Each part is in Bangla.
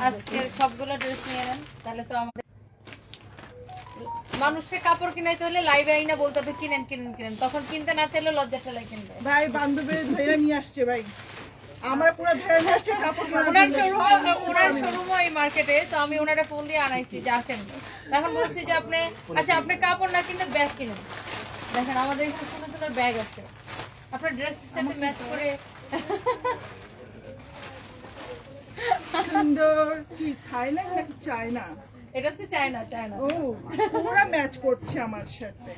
আজকে সবগুলো ড্রেস নিয়ে নেন, তাহলে তো আমাদের মানুষকে কাপড় কিনাইতে হলে লাইভে আইনা বলতে হবে কিনেন কিনেন কিনেন, তখন কিনতে না চাইলে লজ্জাটা লাগে কিনবে। ভাই বান্ধবীর ধরে নিয়ে আসছে ভাই, আমরা পুরো ধরে নিয়ে আসছে কাপড়। ওনার শোরুমও এই মার্কেটে, তো আমি ওনারা ফোন দিয়ে আনাইছি যে আসেন। এখন বলছি যে আপনি আচ্ছা আপনি কাপড় না কিনলে ব্যাগ কিনেন। দেখেন আমাদের এখানে সুন্দর সুন্দর ব্যাগ আছে, আপনার ড্রেসের সাথে ম্যাচ করে সুন্দর। কি থাইল্যান্ড নাকি চায়না? এটা হচ্ছে চায়না। চায়না ও পুরো ম্যাচ করছে আমার সাথে,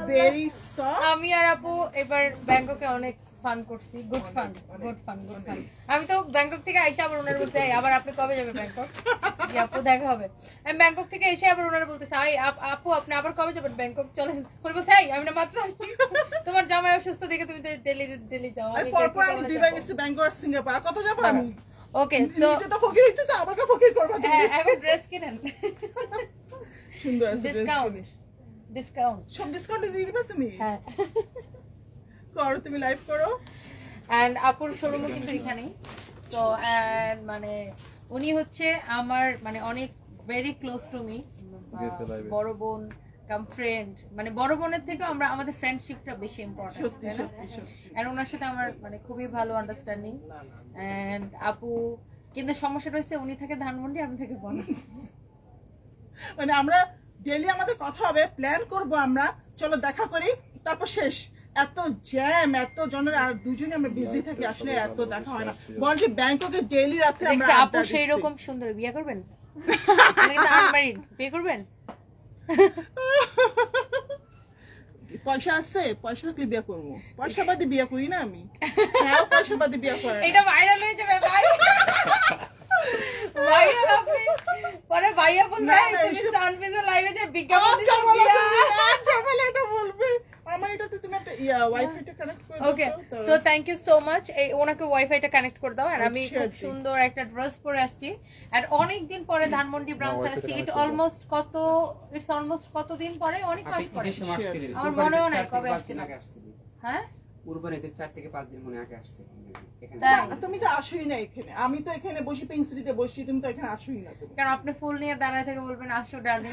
ভেরি সফট। আমি আর আপু এবার ব্যাংককে অনেক ফান করছি, গুড ফান। আমি তো ব্যাংকক থেকে আইসা আবার ওনার বলতে আবার আপনি কবে যাবে ব্যাংকক? আপু দেখা হবে। আমি ব্যাংকক থেকে এসে আবার ওনার বলতেছে আপু আপনি আবার কবে যাবেন ব্যাংকক? চলেন। বলতে আমি না মাত্র আসছি, তোমার জামাই অসুস্থ দেখে তুমি ডেলি যাও। আমি দুইবার গেছি ব্যাংকক আর সিঙ্গাপুর, কত যাবো আমি? ওকে সো নিজে তো ফকির হইতেছে, আমাকে ফকির করবা তুমি। হ্যাঁ এখন ড্রেস কিনেন, সুন্দর আছে ডিসকাউন্ট সব ডিসকাউন্ট দিয়ে দিবা তুমি? হ্যাঁ করো, তুমি লাইভ করো। এন্ড আপুর শোরুমও কিন্তু এখানেই। সো এন্ড মানে উনি হচ্ছে আমার মানে অনেক ভেরি ক্লোজ টু মি, বড় বোন কাম ফ্রেন্ড। মানে বড় বোনের থেকে আমরা আমাদের ফ্রেন্ডশিপটা বেশি ইম্পর্টেন্ট। সত্যি সত্যি সত্যি। এন্ড ওনার সাথে আমার মানে খুবই ভালো আন্ডারস্ট্যান্ডিং। এন্ড আপু কিন্তু সমস্যাটা হচ্ছে উনি থাকে ধানমন্ডি, আমি থাকি বনানী। মানে আমরা ডেইলি আমাদের কথা হবে, প্ল্যান করব আমরা, চলো দেখা করি, তারপর শেষ। এত জ্যাম, এত জনের, আর দুজনে আমরা বিজি থাকি, আসলে এত দেখা হয় না। বল যে ব্যাংককে ডেইলি রাতে আমরা আপু সেই রকম সুন্দর বিয়ে করবেন? আনম্যারিড বিয়ে করবেন? পয়সা আছে, পয়সা থাকলে বিয়ে করবো, পয়সা বাদে বিয়ে করি না আমি। হ্যাঁ পয়সা বাদে বিয়ে করে, এটা ভাইরাল হয়ে যাবে ভাই। ভাইরাল আপনি পরে ভাইয়া বলবে তুমি সানভিজে লাইভে যে বিজ্ঞাপন দিছো ঝামেলা এটা বলবে। আমার এটাতে তুমি একটা ওয়াইফাইটা কানেক্ট করে দাও। Okay so thank you so much. এই ওনাকে ওয়াইফাইটা কানেক্ট করে দাও। আর আমি খুব সুন্দর একটা ড্রেস পরে আসছি, আর অনেক দিন পরে ধানমন্ডি ব্রাঞ্চে আসছি। ইটস অলমোস্ট কতদিন পরে, অনেক মাস পরে, আমার মনেও নাই কবে আসছি। হ্যাঁ উর্বরেতে 4 থেকে 5 দিন মনে আগে আসছে এখানে। তুমি তো আসোই না এখানে, আমি তো এখানে বসি পিঙ্ক সিটিতে বসি, তুমি তো এখানে আসোই না। তুমি কারণ আপনি ফুল নিয়ে দাঁড়ায় থেকে বলবেন আসো ডার্লিং।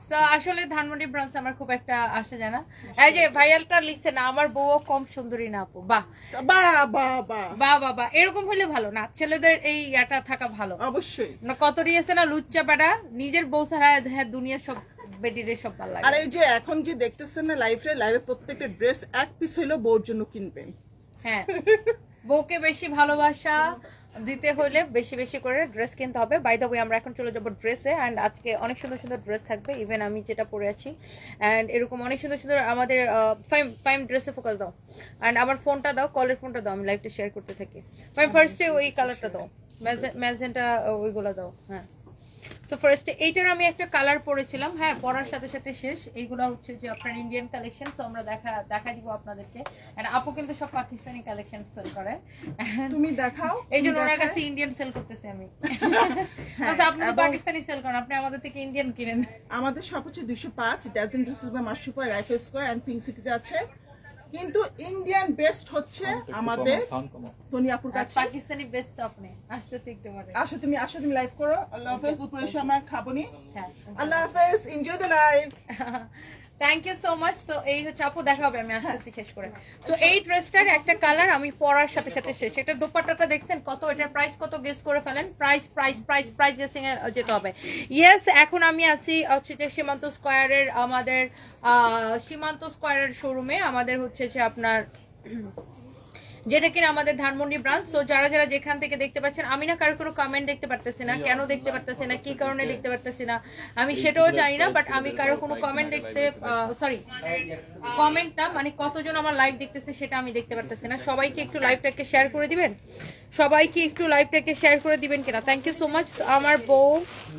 সো আসলে ধানমন্ডি ব্রাঞ্চ আমার খুব একটা আসে জানা। এই যে ভাইয়ালটা লিখছে না আমার বউ কম সুন্দরী না আপু। বাহ বাহ বাহ বাহ বাহ বাহ, এরকম হলে ভালো না, ছেলেদের এই ইয়াটা থাকা ভালো অবশ্যই। না কত দিয়েছে না লুচ্চা বেটা, নিজের বউ ছাড়া হ্যাঁ দুনিয়ার সব বেডিরে সব ভালো লাগে। আর এই যে এখন যে দেখতেছেন না লাইভে প্রত্যেকটা ড্রেস এক পিস হইলো বউর জন্য কিনবেন। হ্যাঁ বউকে বেশি ভালোবাসা দিতে হইলে বেশি বেশি করে ড্রেস কিনতে হবে। বাই দ্য ওয়ে আমরা এখন চলে যাবো ড্রেসে, অ্যান্ড আজকে অনেক সুন্দর সুন্দর ড্রেস থাকবে, ইভেন আমি যেটা পরে আছি। অ্যান্ড এরকম অনেক সুন্দর সুন্দর আমাদের ফাইম ড্রেসে ফোকাস দাও, অ্যান্ড আমার ফোনটা দাও, কলের ফোনটা দাও, আমি লাইভটা শেয়ার করতে থাকি। ফাইম ফার্স্টে ওই কালারটা দাও, ম্যাজেন্টা ওইগুলো দাও। হ্যাঁ তো ফার্স্টে এইটার আমি একটা কালার পরেছিলাম, হ্যাঁ পরার সাথে সাথে শেষ। এইগুলো হচ্ছে যে আপনার ইন্ডিয়ান কালেকশন, সো আমরা দেখা দিব আপনাদেরকে। আর আপু কিন্তু সব পাকিস্তানি কালেকশন সেল করে, তুমি দেখাও। এই জন্য ওনার কাছে ইন্ডিয়ান সেল করতেছি আমি। আচ্ছা আপনি তো পাকিস্তানি সেল করেন, আপনি আমাদের থেকে ইন্ডিয়ান কিনেন। আমাদের সব হচ্ছে 205 dozen dresses by Mashrufa, rifle square and pink সিটিতে আছে, কিন্তু ইন্ডিয়ান বেস্ট হচ্ছে আমাদের তনিয়াপুর কাছে। পাকিস্তানি বেস্ট আপনি আসতেছে একটু পরে। আসো তুমি লাইভ করো। আল্লাহ হাফেজ। উপরে এসে আমরা খাবনি। হ্যাঁ আল্লাহ হাফেজ, enjoy the live. Thank you so much. So এই হচ্ছে আপু দেখা হবে, আমি আসতেছি শেষ করে। সো এই ড্রেসটার একটা কালার আমি পরার সাথে সাথে শেষ। এটা দোপাট্টাটা দেখছেন কত, এটার প্রাইস কত গেস করে ফেলেন। প্রাইস গেসিং এ যেতে হবে। ইয়েস এখন আমি আছি হচ্ছে যে সীমান্ত স্কয়ারের, আমাদের সীমান্ত স্কয়ারের শোরুমে। আমাদের হচ্ছে যে আপনার যেটা কিনা আমাদের ধানমন্ডি ব্রাঞ্চ। সো যারা যারা যেখান থেকে দেখতে পাচ্ছেন, আমি না কারো কোনো কমেন্ট দেখতে পারতেছি না, কেন দেখতে পারতেছি না, কি কারণে দেখতে পারতেছি না আমি সেটাও জানি না, বাট আমি কারো কোনো কমেন্ট দেখতে কমেন্ট না মানে কতজন আমার লাইভ দেখতেছে সেটা আমি দেখতে পারতেছি না। সবাইকে একটু লাইভটাকে শেয়ার করে দিবেন, কিনা। Thank you so much. আমার বউ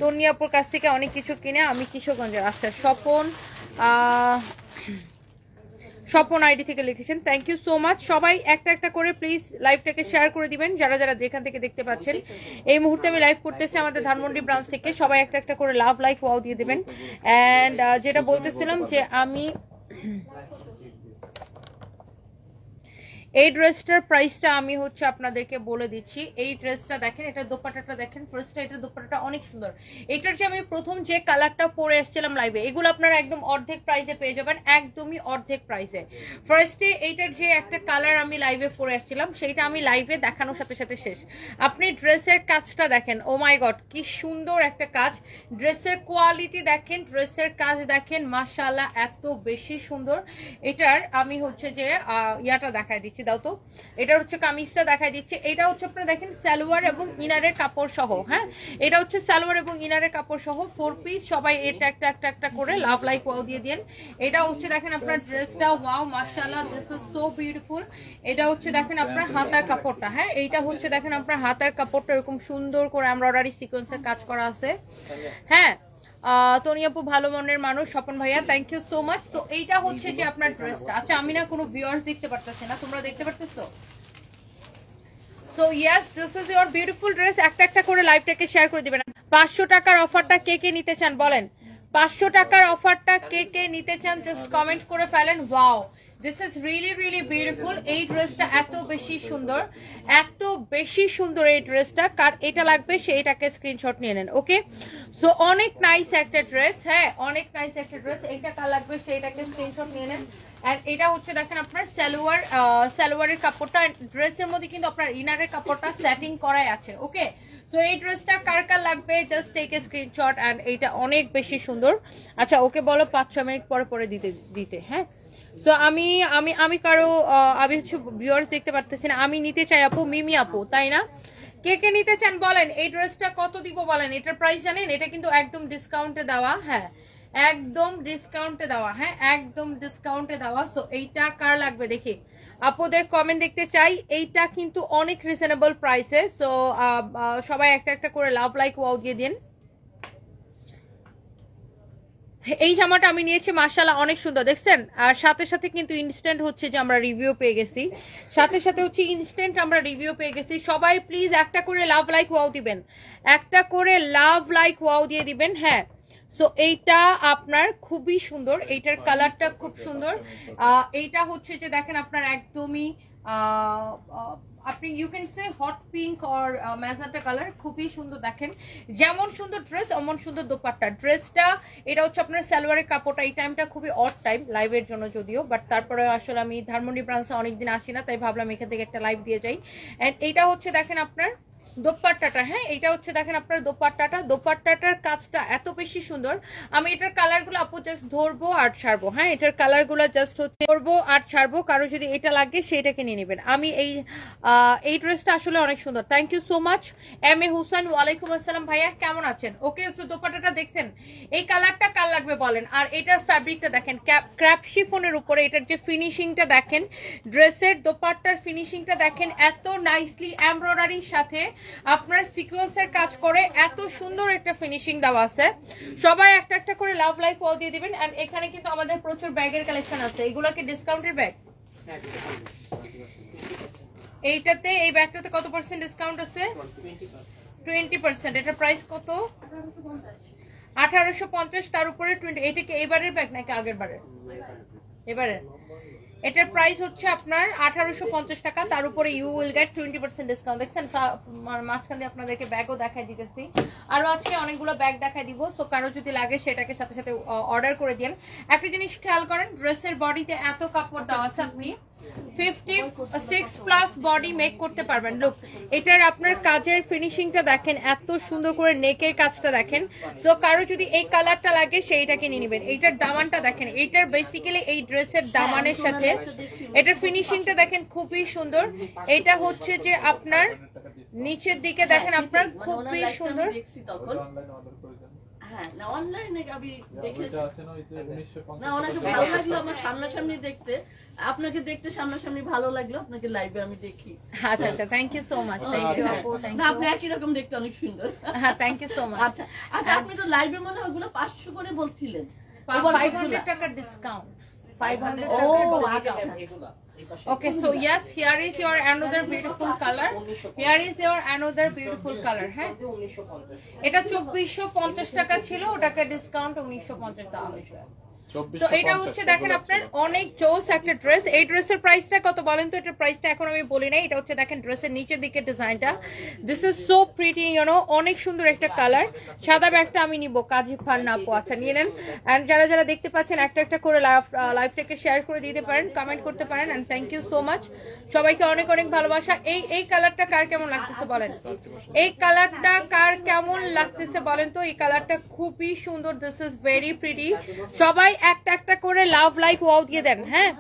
তনিয়াপুর কাছ থেকে অনেক কিছু কিনে আমি কিশোরগঞ্জের। আচ্ছা স্বপন আইডি থেকে লিখেছেন, থ্যাংক ইউ সো মাচ। সবাই একটা একটা করে প্লিজ লাইভটাকে শেয়ার করে দিবেন, যারা যারা যেখান থেকে দেখতে পাচ্ছেন। এই মুহূর্তে আমি লাইভ করতেছি আমাদের ধানমন্ডি ব্রাঞ্চ থেকে। সবাই একটা একটা করে লাভ লাইক ওয়াও দিয়ে দিবেন। অ্যান্ড যেটা বলতেছিলাম যে আমি এই ড্রেসটার প্রাইসটা আমি হচ্ছে আপনাদেরকে বলে দিচ্ছি। এই ড্রেসটা দেখেন, এটা দোপাট্টাটা দেখেন, ফার্স্টে এটা দোপাট্টাটা অনেক সুন্দর। এটার যে আমি প্রথম যে কালারটা পরে এসেছিলাম লাইভে, এগুলো আপনারা একদম অর্ধেক প্রাইসে পেয়ে যাবেন, একদমই অর্ধেক প্রাইসে। ফার্স্টে এইটার যে একটা কালার আমি লাইভে পরে এসেছিলাম, সেইটা আমি লাইভে দেখানোর সাথে সাথে শেষ। আপনি ড্রেসের কাজটা দেখেন, ও মাই গড কি সুন্দর একটা কাজ, ড্রেসের কোয়ালিটি দেখেন, ড্রেসের কাজ দেখেন, মাশাআল্লাহ এত বেশি সুন্দর। এটার আমি হচ্ছে যে ইয়াটা দেখাই দিচ্ছি, দাও তো, এটা হচ্ছে কামিজটা দেখাই দিচ্ছি। এটা হচ্ছে আপনারা দেখেন সালোয়ার এবং ইনারের কাপড় সহ, হ্যাঁ এটা হচ্ছে সালোয়ার এবং ইনারের কাপড় সহ 4 পিস। সবাই এটা একটা একটা একটা করে লাভ লাইক ওয়াও দিয়ে দেন। এটা হচ্ছে দেখেন আপনার ড্রেসটা, ওয়াও মাশাআল্লাহ দিস ইজ সো বিউটিফুল। এটা হচ্ছে দেখেন আপনার হাতার কাপড়টা, হ্যাঁ এইটা হচ্ছে দেখেন আপনার হাতার কাপড়টা এরকম সুন্দর করে এমব্রয়ডারি সিকোয়েন্সের কাজ করা আছে, হ্যাঁ তনি আপু ভালো মনের মানুষ, স্বপন ভাইয়া থ্যাংক ইউ সো মাচ। তো এইটা হচ্ছে যে আপনার ড্রেসটা। আচ্ছা আমি না কোনো ভিউয়ার্স দেখতে পারতেছি না, তোমরা দেখতে পারতেছো? So yes this is your beautiful dress. একটা একটা করে লাইভটাকে শেয়ার করে দিবেন। 500 টাকার অফারটা কে কে নিতে চান বলেন? 500 টাকার অফারটা কে কে নিতে চান জাস্ট কমেন্ট করে ফেলেন। Wow this is really really beautiful. এই ড্রেসটা এত বেশি সুন্দর, এত বেশি সুন্দর এই ড্রেসটা। কার এটা লাগবে সেইটাকে স্ক্রিনশট নিয়ে নেন, ওকে? সো অনেক নাইস একটা ড্রেস, হ্যাঁ অনেক নাইস একটা ড্রেস। এইটা কার লাগবে সেইটাকে স্ক্রিনশট নিয়ে নেন। এন্ড এটা হচ্ছে দেখেন আপনার সালোয়ারের কাপড়টা, ড্রেসের মধ্যে কিন্তু আপনার ইনারের কাপড়টা সেটিং করাই আছে, ওকে? সো এই ড্রেসটা কার কার লাগবে just take a screenshot. And এইটা অনেক বেশি সুন্দর। আচ্ছা ওকে বলো 5-6 মিনিট পরে পরে দিতে, হ্যাঁ? সো আমি কারো আমি হচ্ছে ভিউয়ার্স দেখতে পারতেছি না। আমি নিতে চাই আপু, মিমি আপু, তাই না? কে কে নিতে চান বলেন? এই ড্রেসটা কত দিব বলেন? এটার প্রাইস জানেন? এটা কিন্তু একদম ডিসকাউন্টে দেওয়া, হ্যাঁ একদম ডিসকাউন্টে দেওয়া, হ্যাঁ একদম ডিসকাউন্টে দেওয়া। সো এইটা কার লাগবে দেখি, আপুদের কমেন্ট দেখতে চাই। এইটা কিন্তু অনেক রিজনেবল প্রাইসে। সো সবাই একটা একটা করে লাভ লাইক ওয়াও দিয়ে দিন। এই জামাটা আমি নিয়েছি, মাশাআল্লাহ অনেক সুন্দর, দেখছেন? আর সাথে সাথে কিন্তু ইনস্ট্যান্ট হচ্ছে যে আমরা রিভিউ পেয়ে গেছি, সাথে সাথে হচ্ছে ইনস্ট্যান্ট আমরা রিভিউ পেয়ে গেছি। সবাই প্লিজ একটা করে লাভ লাইক ওয়াও দিবেন, একটা করে লাভ লাইক ওয়াও দিয়ে দিবেন, হ্যাঁ। সো এইটা আপনার খুবই সুন্দর, এইটার কালারটা খুব সুন্দর। এইটা হচ্ছে যে দেখেন আপনার একদমই আপনি you can say hot pink or magenta colour, খুবই সুন্দর। দেখেন যেমন সুন্দর ড্রেস অমন সুন্দর দোপাট্টা। ড্রেসটা এটা হচ্ছে আপনার সালোয়ারের কাপড়টা। এই টাইমটা খুবই অড টাইম লাইভের জন্য যদিও, বাট তারপরে আসলে আমি ধানমন্ডি ব্রাঞ্চে অনেকদিন আসি না, তাই ভাবলাম এখান থেকে একটা লাইভ দিয়ে যাই। এন্ড এইটা হচ্ছে দেখেন আপনার দোপাট্টাটা, হ্যাঁ এটা হচ্ছে দেখেন আপনার দোপাট্টাটার কাজটা এত বেশি সুন্দর। আমি এটার কালারগুলো আপু জাস্ট ধরবো আর ছাড়বো, হ্যাঁ এটার কালারগুলো জাস্ট হচ্ছে ধরবো আর ছাড়বো। কারো যদি এটা লাগে সেটাকে নিয়ে নেবেন। আমি এই ড্রেসটা আসলে অনেক সুন্দর। Thank you so much M A Hussain, ওয়ালাইকুম আসসালাম ভাইয়া কেমন আছেন? ওকে সো দোপাট্টাটা দেখছেন, এই কালারটা কার লাগবে বলেন? আর এটার ফ্যাব্রিকটা দেখেন ক্র্যাপ শিফনের উপরে, এটার যে ফিনিশিংটা দেখেন, ড্রেসের দোপাট্টার ফিনিশিংটা দেখেন, এত নাইসলি এমব্রয়ডারির সাথে আপনার সিকোয়েন্সের কাজ করে এত সুন্দর একটা ফিনিশিং দেওয়া আছে। সবাই একটা একটা করে লাভ লাইক ওয়াও দিয়ে দিবেন। এন্ড এখানে কিন্তু আমাদের প্রচুর ব্যাগের কালেকশন আছে। এগুলো কি ডিসকাউন্টের ব্যাগ? এইটাতে এই ব্যাগটাতে কত পার্সেন্ট ডিসকাউন্ট আছে? 20%। এটার প্রাইস কত? 1850, তার উপরে 20। এটা কি এবারের ব্যাগ নাকি আগের বারের? এবারে। এটার প্রাইস হচ্ছে আপনার 1850 টাকা, তার উপরে ইউ উইল গেট 20% ডিসকাউন্ট। দেখছেন মাঝখান দিয়ে আপনাদেরকে ব্যাগও দেখাই দিতেছি, আরো আজকে অনেকগুলো ব্যাগ দেখাই দিব। সো কারো যদি লাগে সেটাকে সাথে সাথে অর্ডার করে দিন। একটা জিনিস খেয়াল করেন, ড্রেসের বডিতে এত কাপড় দেওয়া আছে, আপনি 56+ বডি মেক করতে পারবেন। লুক এটার আপনার কাজের ফিনিশিংটা দেখেন, এত সুন্দর করে নেকের কাজটা দেখেন। সো কারো যদি এই কালারটা লাগে সেইটাকে নিয়ে নেবেন। এইটার দামানটা দেখেন, এইটার বেসিক্যালি এই ড্রেসের দামানের সাথে এটার ফিনিশিংটা দেখেন খুবই সুন্দর। এটা হচ্ছে যে আপনার নিচের দিকে দেখেন আপনার খুবই সুন্দর। হ্যাঁ না অনলাইনে আমি দেখে না ওনাকে ভালো লাগলো আমার সামনাসামনি দেখতে, আপনাকে দেখতে সামনাসামনি ভালো লাগলো, আপনাকে লাইভে আমি দেখি। আচ্ছা আচ্ছা thank you so much. Thank you আপু, থ্যাংক না ইউ। আপনি একই রকম দেখতে অনেক সুন্দর। হ্যাঁ থ্যাংক ইউ সো মাচ। আচ্ছা আচ্ছা আপনি তো লাইভে মনে হয় ওগুলো 500 করে বলছিলেন। 500 টাকার ডিসকাউন্ট, 500 ও টাকার discount. Okay, so yes, here is your another beautiful color. Here is your another beautiful color. হ্যাঁ এটা 2450 টাকা ছিল, ওটাকে ডিসকাউন্ট 1950 দেওয়া হয়েছে। তো এটা হচ্ছে দেখেন আপনার অনেক জোস একটা ড্রেস। এই ড্রেসের প্রাইসটা কত বলেন তো? এটার প্রাইসটা এখন আমি বলি নাই। এটা হচ্ছে দেখেন ড্রেসের নিচের দিকে ডিজাইনটা, this is so pretty, you know, অনেক সুন্দর একটা কালার। সাদা ব্যাগটা আমি নিব, কাজী ফার না আপু। আচ্ছা নিয়ে নেন। এন্ড যারা যারা দেখতে পাচ্ছেন একটা একটা করে লাইভটাকে শেয়ার করে দিতে পারেন, কমেন্ট করতে পারেন। And thank you so much, সবাইকে অনেক অনেক ভালোবাসা। এই কালারটা কার কেমন লাগতেছে বলেন? এই কালারটা কার কেমন লাগতেছে বলেন তো? এই কালারটা খুবই সুন্দর, দিস ইজ ভেরি প্রিটি। সবাই একটা একটা করে লাভ লাইক ওয়াও দিয়ে দেন। হ্যাঁ,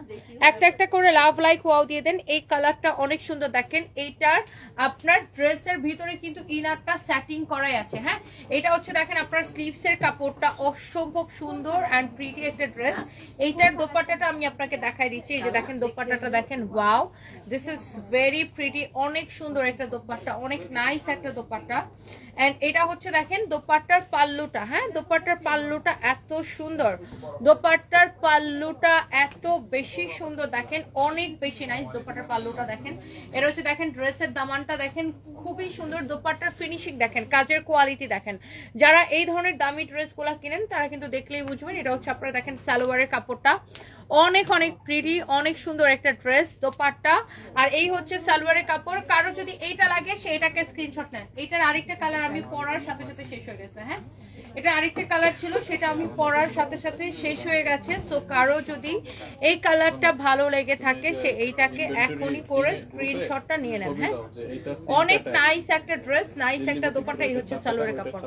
একটা একটা করে লাভ লাইক ওয়াও দিয়ে দেন। এই কালারটা অনেক সুন্দর। দেখেন এইটার আপনার ড্রেসের ভিতরে কিন্তু ইনারটা সেটিং করাই আছে। হ্যাঁ, এটা হচ্ছে দেখেন আপনার স্লিভস এর কাপড়টা অসম্ভব সুন্দর এন্ড প্রিটি একটা ড্রেস। এইটার দোপাট্টাটা আমি আপনাকে দেখাই দিচ্ছি। এই যে দেখেন দোপাট্টাটা দেখেন, wow, this is very pretty, অনেক সুন্দর একটা দোপাট্টা, অনেক নাইস একটা দোপাট্টা। এন্ড এটা হচ্ছে দেখেন দোপাট্টার পাল্লুটা। হ্যাঁ, দোপাট্টার পাল্লুটা এত সুন্দর, দোপাট্টার পাল্লুটা এত বেশি সুন্দর, দেখেন অনেক বেশি নাইস দোপাট্টার পাল্লুটা। দেখেন এটা হচ্ছে দেখেন ড্রেসের দামানটা দেখেন খুবই সুন্দর, দোপাট্টার ফিনিশিং দেখেন, কাজের কোয়ালিটি দেখেন। যারা এই ধরনের দামি ড্রেসগুলো কিনেন তারা কিন্তু দেখলেই বুঝবেন। এটা হচ্ছে আপনারা দেখেন সালোয়ারের কাপড়টা অনেক অনেক প্রিটি, অনেক সুন্দর একটা ড্রেস, দোপাট্টা। আর এই হচ্ছে সালোয়ারের কাপড়। কারো যদি এইটা লাগে সেটাকে স্ক্রিনশট নেন। এটার আরেকটা কালার আমি পরার সাথে সাথে শেষ হয়ে গেছে। হ্যাঁ, এটা আরেকটা কালার ছিল, সেটা আমি পরার সাথে সাথে শেষ হয়ে গেছে। সো কারো যদি এই কালারটা ভালো লেগে থাকে সে এইটাকে এখনই করে স্ক্রিনশটটা নিয়ে নেন। হ্যাঁ, অনেক নাইস একটা ড্রেস, নাইস একটা দোপাট্টা। এই হচ্ছে সালোয়ারের কাপড়।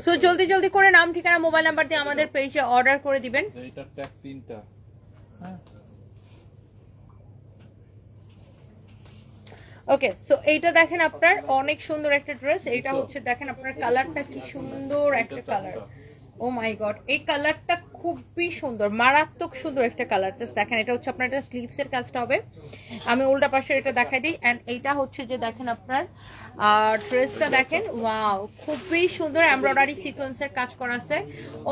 সো জলদি জলদি করে নাম, ঠিকানা, মোবাইল নাম্বার দিয়ে আমাদের পেজে অর্ডার করে দিবেন। এটার ট্যাগ 3টা। হ্যাঁ, ওকে, সো এইটা দেখেন আপনার অনেক সুন্দর একটা ড্রেস। এটা হচ্ছে দেখেন আপনার কালারটা কি সুন্দর একটা কালার, ও মাই গড, এই কালারটা খুবই সুন্দর, মারাত্মক সুন্দর একটা কালার। জাস্ট দেখেন এটা হচ্ছে আপনার এটা স্লিভস এর কাজটা হবে। আমি উল্টা পাশে এটা দেখাই দিই। এন্ড এইটা হচ্ছে যে দেখেন আপনার ড্রেসটা দেখেন, ওয়াও, খুবই সুন্দর এমব্রয়ডারি সিকোয়েন্সের কাজ করা আছে,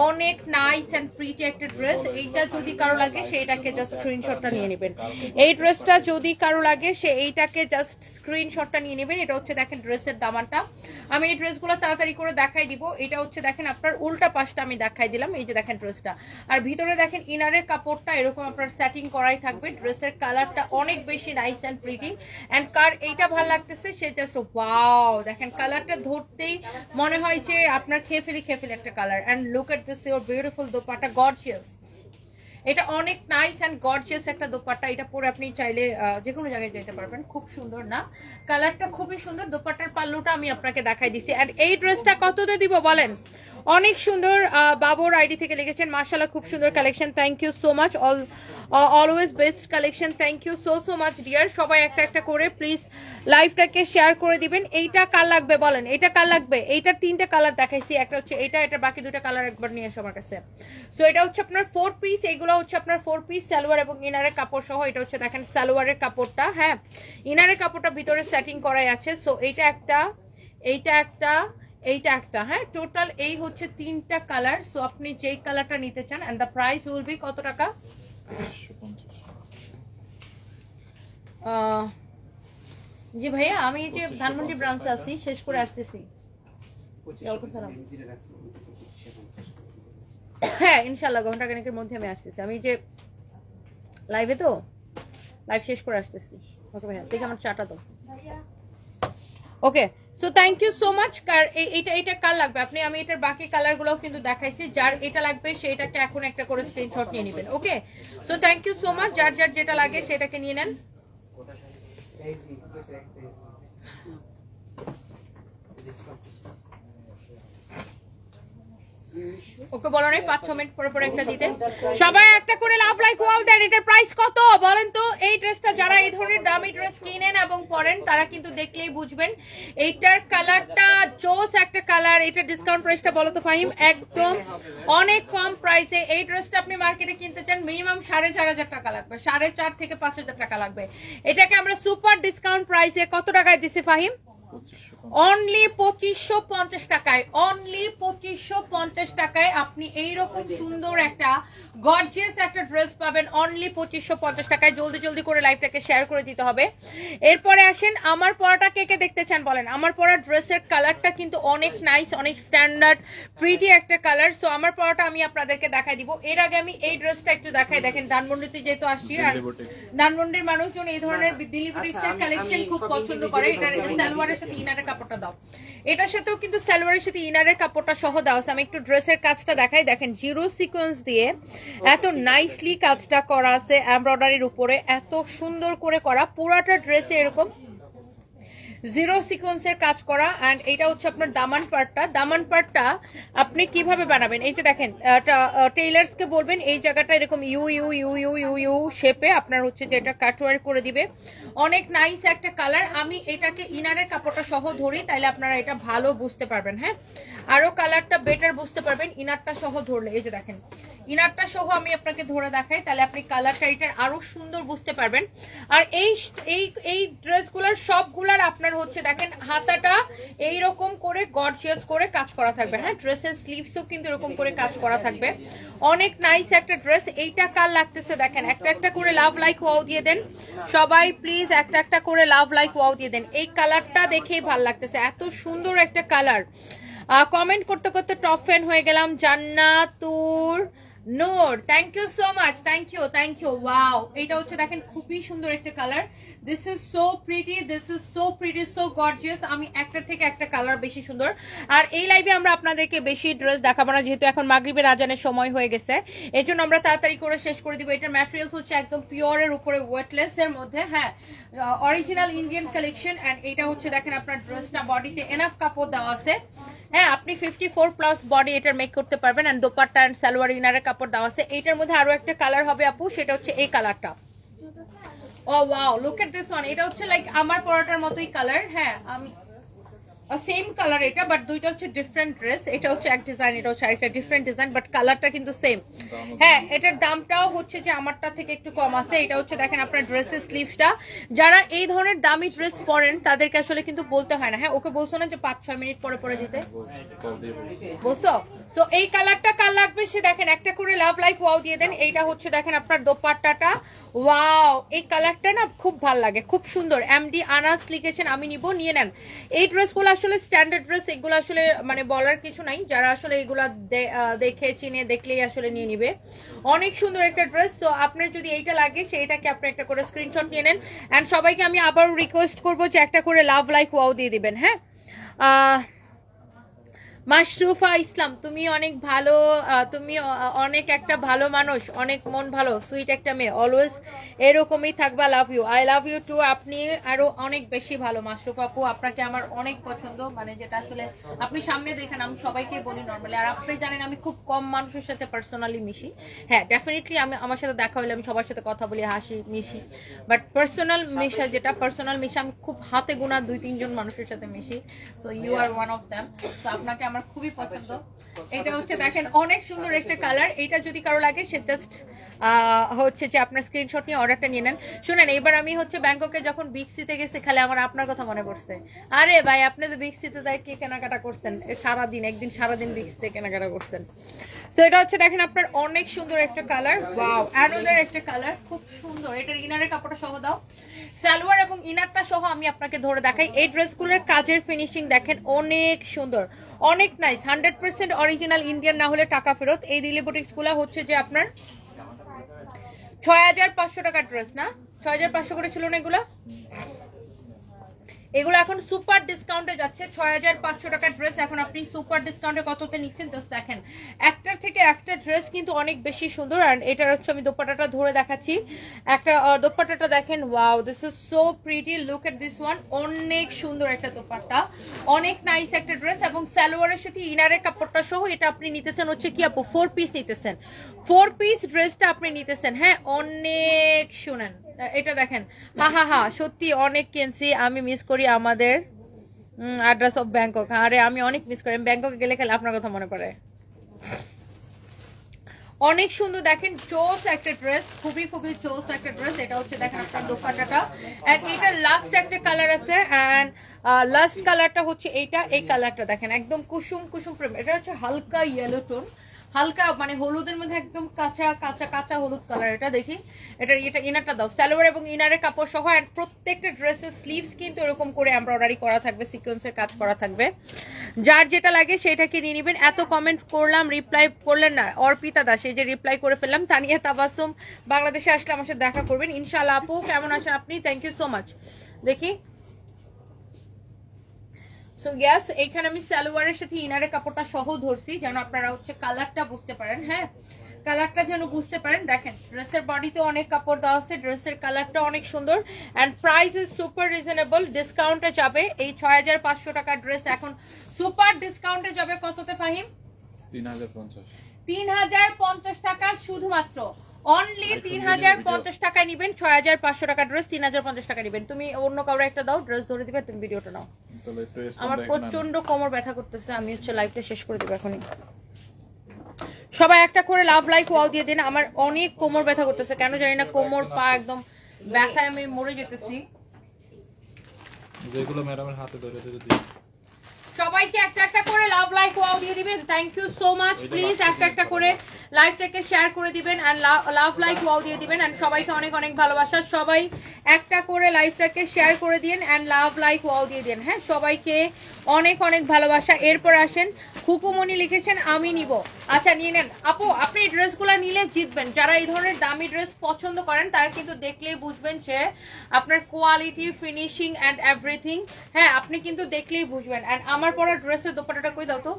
অনেক নাইস এন্ড প্রিটি একটা ড্রেস। এইটা যদি কারো লাগে সে এটাকে জাস্ট স্ক্রিনশটটা নিয়ে নেবেন। এই ড্রেসটা যদি কারো লাগে সে এইটাকে জাস্ট স্ক্রিনশটটা নিয়ে নেবেন। এটা হচ্ছে দেখেন ড্রেসের দামানটা। আমি এই ড্রেসগুলো তাড়াতাড়ি করে দেখাই দিব। এটা হচ্ছে দেখেন আপনার উল্টা পাশটা আমি দেখাই দিলাম। এই যে দেখেন ড্রেসটা, আর ভিতরে দেখেন ইনারের কাপড়টা এরকম আপনার সেটিং করাই থাকবে। ড্রেসের কালারটা অনেক বেশি নাইস এন্ড প্রিটি। এন্ড কার এইটা ভালো লাগতেছে সে জাস্ট ওয়াও, দেখেন কালারটা ধরতেই মনে হয় যে আপনার খেয়ে ফেলি একটা colour. And look at this your beautiful dupatta, gorgeous. এটা অনেক নাইস এন্ড গর্জিয়াস একটা দোপাট্টা। এটা পরে আপনি চাইলে যে কোনো জায়গায় যেতে পারবেন। খুব সুন্দর না, কালারটা খুবই সুন্দর। দোপাট্টার পাল্লুটা আমি আপনাকে দেখাই দিছি। আর এই ড্রেসটা কততে দিব বলেন? অনেক সুন্দর, বাবুর আইডি থেকে লিখেছেন, মাশাআল্লাহ খুব সুন্দর collection, thank you so much, always best collection, thank you so much dear. সবাই একটা একটা করে প্লিজ লাইভটাকে শেয়ার করে দিবেন। এইটা কার লাগবে বলেন? এটা কার লাগবে? এইটার 3টা কালার দেখাইছি, একটা হচ্ছে এটা বাকি 2টা কালার একবার নিয়ে এসো আমার কাছে। সো এটা হচ্ছে আপনার 4 পিস, এগুলো হচ্ছে আপনার 4 পিস সালোয়ার এবং ইনারের কাপড় সহ। এটা হচ্ছে দেখেন সালোয়ারের কাপড়টা, হ্যাঁ, ইনারের কাপড়টা ভিতরে সেটিং করাই আছে। সো এইটা একটা, এইটা একটা, এইটা একটা, হ্যাঁ, টোটাল এই হচ্ছে 3টা কালার। সো আপনি যেই কালারটা নিতে চান। And the price will be কত টাকা? জি ভাইয়া, আমি যে ধানমন্ডি ব্রাঞ্চে আছি, শেষ করে আসতেছি। হ্যাঁ ইনশাল্লাহ ঘন্টা খানেকের মধ্যে আমি আসতেছি। আমি যে লাইভে তো লাইভ শেষ করে আসতেছি। ওকে ভাইয়া, দেখে আমার চাটা দাও। Okay, so thank you so much. এটা কার লাগবে আপনি, আমি এটার বাকি কালার গুলো কিন্তু দেখাইছি। যার এটা লাগবে সেটাকে এখন একটা করে স্ক্রিনশট নিয়ে নেবেন। Okay, so thank you so much. যার যার যেটা লাগে সেটাকে নিয়ে নেন। ওকে বলো নাই 5-6 মিনিট পরে পরে একটা দিতে। সবাই একটা করে লাভ লাইক ওয়াও দেন। এটার প্রাইস কত বলেন তো? এই ড্রেসটা যারা এই ধরনের দামি ড্রেস কিনেন এবং পরেন তারা কিন্তু দেখলেই বুঝবেন। এইটার কালারটা জোস একটা কালার। এটা ডিসকাউন্ট প্রাইসটা বলো তো ফাহিম? একদম অনেক কম প্রাইসে এই ড্রেসটা আপনি মার্কেটে কিনতে চান মিনিমাম 4,500 টাকা লাগবে, 4,500 থেকে 5,000 টাকা লাগবে। এটাকে আমরা সুপার ডিসকাউন্ট প্রাইসে কত টাকায় দিছি ফাহিম? অনলি 2550 টাকায়, অনলি 2550 টাকায় আপনি এইরকম সুন্দর একটা গর্জিয়াস একটা ড্রেস পাবেন অনলি 2550 টাকায়। জলদি জলদি করে লাইভটাকে শেয়ার করে দিতে হবে। এরপরে আসেন আমার পরাটা কে কে দেখতে চান বলেন। আমার পরা ড্রেসের কালারটা কিন্তু অনেক নাইস, অনেক স্ট্যান্ডার্ড প্রিটি একটা কালার। সো আমার পরাটা আমি আপনাদেরকে দেখাই দিব। এর আগে আমি এই ড্রেসটা একটু দেখাই। দেখেন ধানমন্ডিতে যেহেতু আসছি, আর ধানমন্ডির মানুষজন এই ধরনের দিল্লি বুটিক্সের কালেকশন খুব পছন্দ করে। এটার সালোয়ারের সাথে ইনারের কাপড়টা দাও, এটার সাথেও কিন্তু সালোয়ারের সাথে ইনারের কাপড়টা সহ দেওয়া আছে। আমি একটু ড্রেসের কাজটা দেখাই। দেখেন জিরো সিকোয়েন্স দিয়ে এত নাইসলি কাজটা করা আছে এমব্রয়ডারির উপরে, এত সুন্দর করে করা পুরাটা ড্রেসে এরকম জিরো সিকোয়েন্সের কাজ করা। এন্ড এটা হচ্ছে আপনার দামান পার্টটা। দামান পার্টটা আপনি কিভাবে বানাবেন, এইটা দেখেন টেইলার্স কে বলবেন এই জায়গাটা এরকম U U U U U U শেপে আপনার হচ্ছে যে এটা কাটওয়ার্ক করে দিবে। অনেক নাইস একটা কালার। আমি এটাকে ইনারের কাপড়টা সহ ধরি, তাইলে আপনারা এটা ভালো বুঝতে পারবেন। হ্যাঁ, আরো কালারটা বেটার বুঝতে পারবেন ইনারটা সহ ধরলে। এই যে দেখেন ইনারটা সহ আমি আপনাকে ধরে দেখাই, তাহলে আপনি কালারটা এটার আরো সুন্দর বুঝতে পারবেন। আর এই ড্রেসগুলোর সবগুলার আপনার হচ্ছে দেখেন হাতাটা এইরকম করে গর্জিয়াস করে কাজ করা থাকবে। হ্যাঁ, ড্রেসের স্লিভসও কিন্তু এরকম করে কাজ করা থাকবে। অনেক নাইস একটা ড্রেস। এইটা কার লাগতেছে দেখেন, একটা একটা করে লাভ লাইক ওয়াও দিয়ে দেন সবাই প্লিজ, একটা একটা করে লাভ লাইক ওয়াও দিয়ে দেন। এই কালারটা দেখেই ভালো লাগতেছে, এত সুন্দর একটা কালার। কমেন্ট করতে করতে টপ ফ্যান হয়ে গেলাম। Jannatur Noor, thank you so much, thank you thank you. Wow, এটা হচ্ছে দেখেন খুবই সুন্দর একটা colour. This is so pretty, this is so pretty, so gorgeous. আমি একটার থেকে একটা কালার বেশি সুন্দর। আর এই লাইভে আমরা আপনাদেরকে বেশি ড্রেস দেখাবো না, যেহেতু এখন মাগরিবের আজানের সময় হয়ে গেছে, এই জন্য আমরা তাড়াতাড়ি করে শেষ করে দিব। এটার ম্যাটেরিয়ালস হচ্ছে একদম পিওরের উপরে ওয়েটলেস এর মধ্যে। হ্যাঁ, অরিজিনাল ইন্ডিয়ান কালেকশন। এন্ড এটা হচ্ছে দেখেন আপনার ড্রেসটা বডিতে এনাফ কাপড় দেওয়া আছে। হ্যাঁ, আপনি 54 প্লাস বডি এটার মেক করতে পারবেন। এন্ড দোপাট্টা এন্ড সালোয়ার ইনারের কাপড় দেওয়া আছে। এইটার মধ্যে আরো একটা কালার হবে আপু, সেটা হচ্ছে এই কালারটা। Oh wow, look at this one. এটা হচ্ছে লাইক আমার পরাটার মতোই কালার। হ্যাঁ, আমি সেম কালার এটা, বাট দুইটা হচ্ছে ডিফারেন্ট ড্রেস। এটা হচ্ছে এক ডিজাইন, এটা হচ্ছে আরেকটা ডিফারেন্ট ডিজাইন, বাট কালারটা কিন্তু সেম। হ্যাঁ, এটার দামটাও হচ্ছে যে আমারটা থেকে একটু কম আছে। এটা হচ্ছে দেখেন আপনার ড্রেসের স্লিভসটা। যারা এই ধরনের দামি ড্রেস পরেন তাদেরকে আসলে কিন্তু বলতে হয় না। হ্যাঁ, ওকে বলছো না যে 5-6 মিনিট পরে পরে দিতে বলছো। সো এই কালারটা কার লাগবে সে দেখেন একটা করে লাভ লাইক ওয়াও দিয়ে দেন। এইটা হচ্ছে দেখেন আপনার দোপাট্টাটা। ওয়াও, এই কালারটা না খুব ভালো লাগে, খুব সুন্দর। এমডি আনাস লিখেছেন আমি নিব, নিয়ে নেন। এই ড্রেসগুলো আসলে স্ট্যান্ডার্ড ড্রেস, এগুলো আসলে মানে বলার কিছু নাই। যারা আসলে এগুলা দেখে চিনে দেখলেই আসলে নিয়ে নিবে। অনেক সুন্দর একটা ড্রেস। তো আপনার যদি এইটা লাগে সেইটাকে আপনি একটা করে স্ক্রিনশট নিয়ে নেন। এন্ড সবাইকে আমি আবার রিকোয়েস্ট করবো যে একটা করে লাভ লাইক ওয়াও দিয়ে দিবেন। হ্যাঁ, মাশরুফা ইসলাম, তুমি অনেক ভালো, তুমি অনেক একটা ভালো মানুষ, অনেক মন ভালো, সুইট একটা মেয়ে, অলওয়েজ এরকমই থাকবা। Love you, I love you too. আপনি আরো অনেক বেশি ভালো মাশরুফা আপু, আপনাকে আমার অনেক পছন্দ। মানে যেটা আসলে আপনি সামনে দেখেন, আমি সবাইকে বলি নর্মালি। আর আপনি জানেন আমি খুব কম মানুষের সাথে পার্সোনালি মিশি। হ্যাঁ, ডেফিনেটলি আমি আমার সাথে দেখা হলে আমি সবার সাথে কথা বলি, হাসি মিশি, বাট পার্সোনাল মিশা যেটা পার্সোনাল মিশা আমি খুব হাতে গোনা 2-3 জন মানুষের সাথে মিশি। So you are one of them. So আপনাকে আমার খুবই পছন্দ। এটা হচ্ছে দেখেন অনেক সুন্দর একটা কালার। এটা যদি কারো লাগে সে জাস্ট হচ্ছে যে আপনার স্ক্রিনশট নিয়ে অর্ডারটা নিয়ে নেন। শুনেন, এবার আমি হচ্ছে ব্যাংককে যখন বিগ সিতে গেছি, খালি আমার আপনার কথা মনে পড়ছে। আরে ভাই, আপনি তো বিগ সিতে যাই কি কেনাকাটা করছেন সারাদিন, একদিন সারাদিন বিগ সিতে কেনাকাটা করছেন। সো এটা হচ্ছে দেখেন আপনার অনেক সুন্দর একটা কালার। ওয়াও, অ্যানোদার একটা কালার, খুব সুন্দর। এটার ইনারের কাপড়টা সহ দাও, সালোয়ার এবং ইনারটা সহ আমি আপনাকে ধরে দেখাই। এই ড্রেসগুলোর কাজের ফিনিশিং দেখেন অনেক সুন্দর, অনেক নাইস। 100% অরিজিনাল ইন্ডিয়ান না হলে টাকা ফেরত। এই দিল্লি বুটিক্স গুলা হচ্ছে যে আপনার 6500 টাকার ড্রেস না, 6500 করে ছিল না এগুলা। এগুলো এখন সুপার ডিসকাউন্টে যাচ্ছে। 6500 টাকার ড্রেস এখন আপনি সুপার ডিসকাউন্টে কততে নিচ্ছেন জাস্ট দেখেন। একটার থেকে একটা ড্রেস কিন্তু অনেক বেশি সুন্দর। আর এটার হচ্ছে আমি দোপাট্টাটা ধরে দেখাচ্ছি। একটা দোপাট্টাটা দেখেন, wow, this is so pretty, look at this one. অনেক সুন্দর একটা দোপাট্টা, অনেক নাইস একটা ড্রেস। এবং সালোয়ারের সাথে ইনারের কাপড়টা সহ এটা আপনি নিতেছেন হচ্ছে কি আপু 4 পিস নিতেছেন, 4 পিস ড্রেসটা আপনি নিতেছেন। হ্যাঁ, অনেক শুনেন এটা দেখেন। হা সত্যি অনেক কিনছি, আমি মিস করি আমাদের অ্যাড্রেস অফ ব্যাংকক। আরে আমি অনেক মিস করি, ব্যাংককে গেলে খালি আপনার কথা মনে পড়ে। অনেক সুন্দর দেখেন, চোস একটা ড্রেস, খুবই খুবই চোস একটা ড্রেস। এটা হচ্ছে দেখেন আপনার দোপাট্টাটা। এন্ড এটা লাস্ট একটা কালার আছে। এন্ড লাস্ট কালারটা হচ্ছে এইটা, এই কালারটা দেখেন একদম কুসুম কুসুম প্রেম, এটা হচ্ছে হালকা ইয়েলো টোন, হালকা মানে হলুদের মধ্যে একদম কাঁচা কাঁচা কাঁচা হলুদ কালার। এটা দেখি এটা ইনারটা দাও, সালোয়ার এবং ইনারের কাপড় সহ। আর প্রত্যেকটা ড্রেসের স্লিভস কিন্তু এরকম করে এমব্রয়ডারি করা থাকবে, সিকোয়েন্সের কাজ করা থাকবে। যার যেটা লাগে সেটাকে নিয়ে নেবেন। এত কমেন্ট করলাম, রিপ্লাই করলেন না। অর্পিতা দাস, এই যে রিপ্লাই করে ফেললাম। তানিয়া তাবাসুম, বাংলাদেশে আসলে আমার সাথে দেখা করবেন ইনশাআল্লাহ। আপু কেমন আছেন আপনি? Thank you so much. দেখি সো ইয়াস, এইখানে আমি সালোয়ারের সাথে ইনারের কাপড়টা সহ ধরছি যেন আপনারা হচ্ছে কালারটা বুঝতে পারেন। হ্যাঁ, কালারটা যেন বুঝতে পারেন। দেখেন ড্রেসের বডিতে অনেক কাপড় দেওয়া আছে, ড্রেসের কালারটা অনেক সুন্দর and price is super reasonable. ডিসকাউন্টে যাবে এই 6500 টাকার ড্রেস এখন সুপার ডিসকাউন্টে যাবে কততে ফাহিম? 3050 টাকা শুধুমাত্র, অনলি 3050 টাকায় নিবেন। 6500 টাকা ড্রেস 3050 টাকা নিবেন। তুমি অন্য কাউরে একটা দাও, ড্রেস ধরে দিবে, তুমি ভিডিওটা নাও। আমার প্রচন্ড কোমর ব্যথা করতেছে, আমি হচ্ছে লাইভটা শেষ করে দেবো এখনই। সবাই একটা করে লাভ লাইক ওয়াও দিয়ে দিন। আমার অনেক কোমর ব্যথা করতেছে, কেন জানি না, কোমর পা একদম ব্যথায় আমি মরে যেতেছি। যেগুলো ম্যাডামের হাতে ধরে ধরে দিই। সবাইকে একটা একটা করে লাভ লাইক ওয়াও দিয়ে দিবেন। Thank you so much. Please একটা একটা করে লাইভটাকে শেয়ার করে দিবেন এন্ড লাভ লাইক ওয়াও দিয়ে দিবেন এন্ড সবাইকে অনেক অনেক ভালোবাসা। সবাই একটা করে লাইভটাকে শেয়ার করে দিন এন্ড লাভ লাইক ওয়াও দিয়ে দিন। হ্যাঁ, সবাইকে অনেক অনেক ভালোবাসা। এরপর আসেন, খুকুমনি লিখেছেন আমি নিব। আচ্ছা নিয়ে নেন আপু, আপনি এই ড্রেসগুলো নিলে জিতবেন। যারা এই ধরনের দামি ড্রেস পছন্দ করেন তারা কিন্তু দেখলেই বুঝবেন যে আপনার কোয়ালিটি, ফিনিশিং এন্ড এভরিথিং। হ্যাঁ, আপনি কিন্তু দেখলেই বুঝবেন। এন্ড আমার পরা ড্রেসের দোপাট্টাটা কই দাও তো।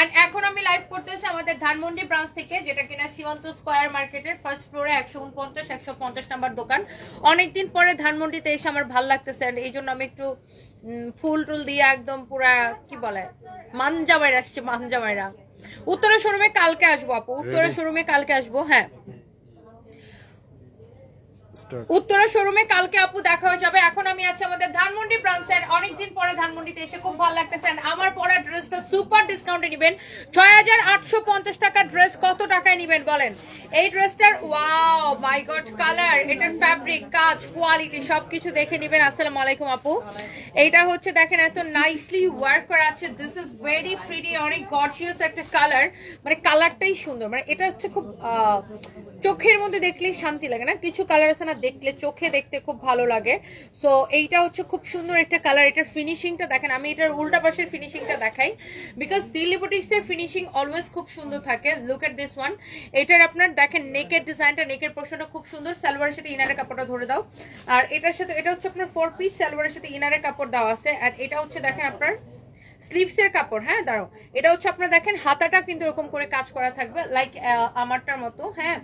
এন্ড এখন আমি লাইভ করতেছি আমাদের ধানমন্ডি ব্রাঞ্চ থেকে, যেটা কিনা সীমান্ত স্কয়ার মার্কেটের ফার্স্ট ফ্লোরে 149-150 নাম্বার দোকান। অনেকদিন পরে ধানমন্ডিতে এসে আমার ভালো লাগতেছে, এই জন্য আমি একটু ফুল টুল দিয়ে একদম পুরা কি বলে মানজামাইরা আসছে। মানজামাইরা উত্তরা শোরুমে কালকে আসবো আপু, উত্তরা শোরুমে কালকে আসবো। হ্যাঁ, উত্তরা শোরুমে কালকে আপু দেখা হয়ে যাবে। এখন আমি আছি আমাদের ধানমন্ডি ব্রাঞ্চের। অনেকদিন পরে ধানমন্ডিতে এসে খুব ভালো লাগতেছে। আমার পরা ড্রেসটা সুপার ডিসকাউন্টে নিবেন। 6850 টাকার ড্রেস কত টাকায় নিবেন বলেন? এই ড্রেসটার ওয়াও মাই গড কালার, এটার ফ্যাব্রিক, কাজ, কোয়ালিটি সবকিছু দেখে নিবেন। আসসালামু আলাইকুম আপু। এইটা হচ্ছে দেখেন এত নাইসলি ওয়ার্ক করা আছে। দিস ইজ ভেরি প্রিটি, অনেক গর্জিয়াস একটা কালার, মানে কালারটাই সুন্দর। মানে এটা হচ্ছে খুব চোখের মধ্যে দেখলেই শান্তি লাগে না, কিছু কালার আছে না দেখলে চোখে দেখতে খুব ভালো লাগে। সো এইটা হচ্ছে খুব সুন্দর একটা কালার। এটার ফিনিশিংটা দেখেন, আমি এটার উল্টা পাশের ফিনিশিংটা দেখাই বিকজ দিল্লি বুটিক্স এর ফিনিশিং অলওয়েজ খুব সুন্দর থাকে। Look at this one. এটার আপনার দেখেন নেকের ডিজাইনটা, নেকের পোর্শনটা খুব সুন্দর। সালোয়ারের সাথে ইনারের কাপড়টা ধরে দাও। আর এটার সাথে এটা হচ্ছে আপনার 4 পিস, সালোয়ারের সাথে ইনারের কাপড় দেওয়া আছে। আর এটা হচ্ছে দেখেন আপনার স্লিভসের কাপড়। হ্যাঁ দাঁড়াও, এটা হচ্ছে আপনার দেখেন হাতাটা কিন্তু এরকম করে কাজ করা থাকবে লাইক আমারটার মতো। হ্যাঁ,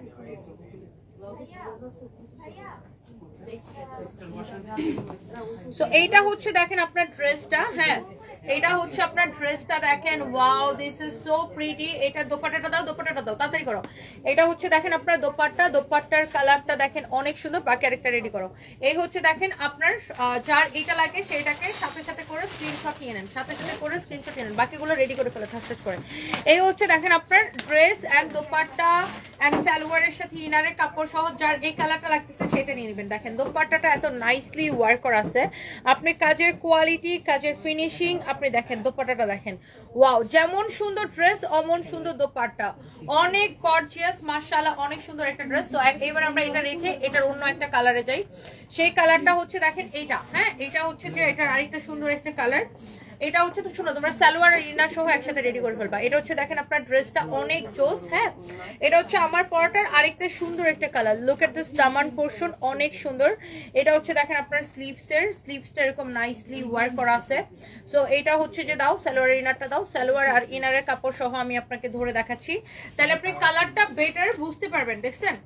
সো এইটা হচ্ছে দেখেন আপনার ড্রেসটা। হ্যাঁ, এটা হচ্ছে আপনার ড্রেসটা দেখেন, wow this is so pretty. এটার দোপাট্টাটা দাও, দোপাট্টাটা দাও, তাড়াতাড়ি করো। এটা হচ্ছে দেখেন আপনার দোপাট্টা, দোপাট্টার কালারটা দেখেন অনেক সুন্দর। বাকি আরেকটা রেডি করো। এই হচ্ছে দেখেন আপনার যার এটা লাগে সেটাকে সাথে সাথে করে স্ক্রিনশট নিয়ে নেন, সাথে সাথে করে স্ক্রিনশট নিয়ে নেন, বাকিগুলো রেডি করে ফেলে ঠাস করে। এই হচ্ছে দেখেন আপনার ড্রেস এন্ড দোপাট্টা এন্ড সালোয়ারের সাথে ইনারের কাপড় সহ যার এই কালারটা লাগতেছে সেটা নিয়ে নেবেন। দেখেন দোপাট্টাটা এত নাইসলি ওয়ার্ক করা আছে। আপনি কাজের কোয়ালিটি, কাজের ফিনিশিং আপনি দেখেন, দোপাট্টাটা দেখেন, ওয়াও যেমন সুন্দর ড্রেস অমন সুন্দর দোপাট্টা, অনেক গর্জিয়াস মাশাআল্লাহ, অনেক সুন্দর একটা ড্রেস। তো এবার আমরা এটা রেখে এটার অন্য একটা কালারে যাই। সেই কালারটা হচ্ছে দেখেন এইটা। হ্যাঁ, এটা হচ্ছে যে এটার আরেকটা সুন্দর একটা কালার। এটা হচ্ছে তো শুনো, তোমরা সালোয়ার আর ইনার সহ একসাথে রেডি করে ফেলবা। এটা হচ্ছে দেখেন আপনার ড্রেসটা অনেক জোস। হ্যাঁ, এটা হচ্ছে আমার পরাটার আরেকটা সুন্দর একটা colour. Look at this Daman portion, অনেক সুন্দর। এটা হচ্ছে দেখেন আপনার স্লিভসটা এরকম নাইসলি ওয়ার্ক করা আছে। সো এটা হচ্ছে যে দাও সালোয়ার ইনারটা দাও, সালোয়ার আর ইনারের কাপড় সহ আমি আপনাকে ধরে দেখাচ্ছি, তাহলে আপনি কালারটা বেটার বুঝতে পারবেন। দেখছেন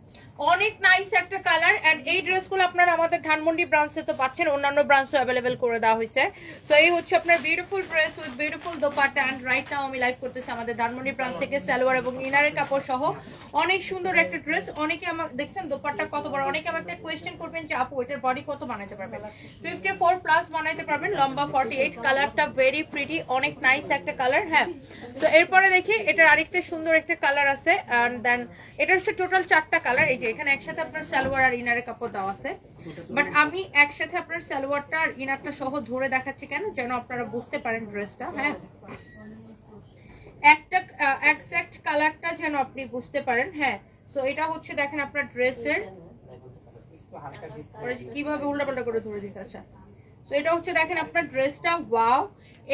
অনেক নাইস একটা কালার। এন্ড এই ড্রেসগুলো আপনারা আমাদের ধানমন্ডি ব্রাঞ্চে তো পাচ্ছেন, অন্যান্য ব্রাঞ্চও অ্যাভেলেবেল করে দেওয়া হয়েছে। সো এই হচ্ছে আপনার beautiful dress with beautiful dupatta. And right now আমি লাইভ করতেছি আমাদের ধানমন্ডি ব্রাঞ্চ থেকে সালোয়ার এবং ইনারের কাপড় সহ অনেক সুন্দর একটা ড্রেস। অনেকে আমাকে দেখছেন দোপাট্টা কত বড়, অনেকে আমাকে কোয়েশ্চেন করবেন যে আপু এটার বডি কত বানাতে পারবেন? 54 প্লাস বানাইতে পারবেন, লম্বা 48। কালারটা ভেরি প্রিটি, অনেক নাইস একটা কালার। হ্যাঁ, তো এরপরে দেখি এটার আরেকটা সুন্দর একটা কালার আছে। এন্ড দেন এটা হচ্ছে টোটাল 4টা কালার। এই যে এখানে একসাথে আপনার সালোয়ার আর ইনারের কাপড় দেওয়া আছে, বাট আমি একসাথে আপনার সালোয়ারটা আর ইনারটা সহ ধরে দেখাচ্ছি কেন, যেন আপনারা বুঝতে পারেন ড্রেসটা। হ্যাঁ, একটা এক্সাক্ট কালারটা যেন আপনি বুঝতে পারেন। হ্যাঁ, সো এটা হচ্ছে দেখেন আপনার ড্রেসের কিভাবে উল্টাপাল্টা করে ধরে দিচ্ছে। আচ্ছা, সো এটা হচ্ছে দেখেন আপনার ড্রেসটা। ওয়াও,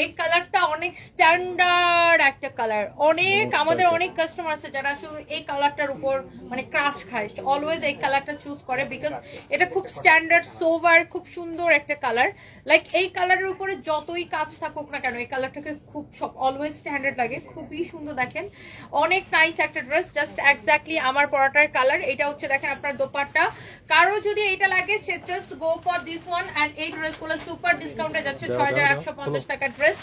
এই কালারটা অনেক স্ট্যান্ডার্ড একটা কালার। অনেক আমাদের অনেক কাস্টমার আছে যারা শুধু এই কালারটার উপর মানে ক্রাশ খায়, অলওয়েজ এই কালারটা চুজ করে বিকজ এটা খুব স্ট্যান্ডার্ড সোভার, খুব সুন্দর একটা কালার। লাইক এই কালারের উপরে যতই কাজ থাকুক না কেন এই কালারটাকে খুব সব অলওয়েজ স্ট্যান্ডার্ড লাগে, খুবই সুন্দর। দেখেন অনেক নাইস একটা ড্রেস, জাস্ট এক্স্যাক্টলি আমার পরাটার কালার। এটা হচ্ছে দেখেন আপনার দোপাট্টা। কারো যদি এটা লাগে সে just go for this one. And এই ড্রেসগুলো সুপার ডিসকাউন্টে যাচ্ছে ৬,৮৫০ টাকার dress